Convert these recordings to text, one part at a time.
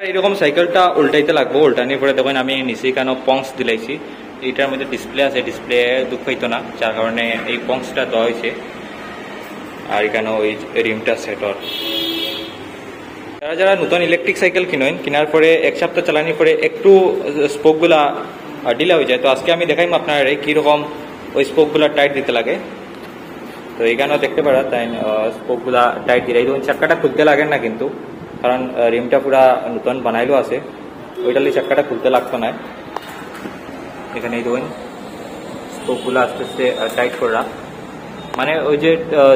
এইরকম সাইকেলটা উল্টাইতে লাগবো। উল্টানির পরে দেখুন আমি নিচে কেন পংস দিলাইছি, এইটার মধ্যে ডিসপ্লে আছে, ডিসপ্লে দুঃখ হইতো না, যার কারণে এই পংসটা দেওয়া হয়েছে। আর এখানে ওই রিমটা সেটর। যারা যারা নতুন ইলেকট্রিক সাইকেল কিনেন, কেনার পরে এক সপ্তাহ চালানোর পরে একটু স্পোকগুলা ঢিলা হয়ে যায়, তো আজকে আমি দেখাইম আপনার কীরকম ওই স্পোকগুলা টাইট দিতে লাগে। তো এইখানেও দেখতে পারা তাই স্পোকগুলা টাইট দিলে এই চাক্কাটা খুলতে লাগে না কিন্তু, কারণ রিমটা পুরা নতুন বানাইলো আছে, ওইটালি চাক্কাটা খুলতে লাগতো না। এখানে এই ধরুন স্পোকগুলো আস্তে আস্তে টাইট করা, মানে ওই যে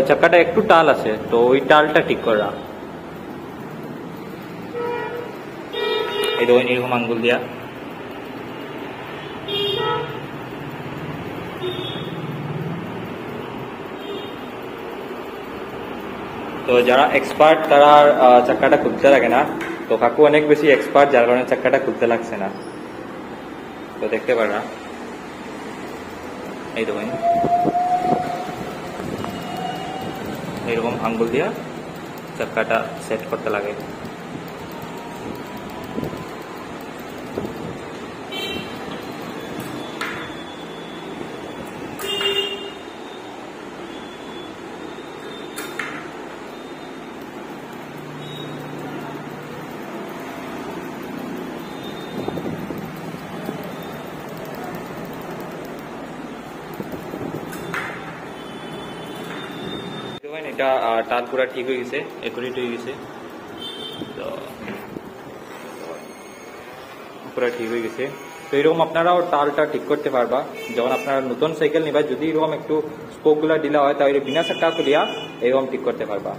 চাক্কাটা একটু টাল আছে, তো ওই টালটা ঠিক করা। এই ধরুন এরকম আঙ্গুল দিয়া তো যারা এক্সপার্ট তারা চাক্কাটা খুলতে লাগে না, তো কাকু অনেক বেশি এক্সপার্ট, যার কারণে চাক্কাটা খুলতে লাগছে না। তো দেখতে পারা এই দেখুন এইরকম আঙ্গুল দিয়া চাক্কাটা সেট করতে লাগে। এটা টাল পুরা ঠিক হয়ে গেছে, একুরেট হয়ে গেছে, তো পুরা ঠিক হয়ে গেছে। তো এরকম আপনারাও টালটা ঠিক করতে পারবা যখন আপনারা নতুন সাইকেল নিবা। যদি এরকম একটু স্পোকগুলা ঢিলা হয় তাহলে বিনা চাক্কা খুলিয়া এরকম ঠিক করতে পারবা।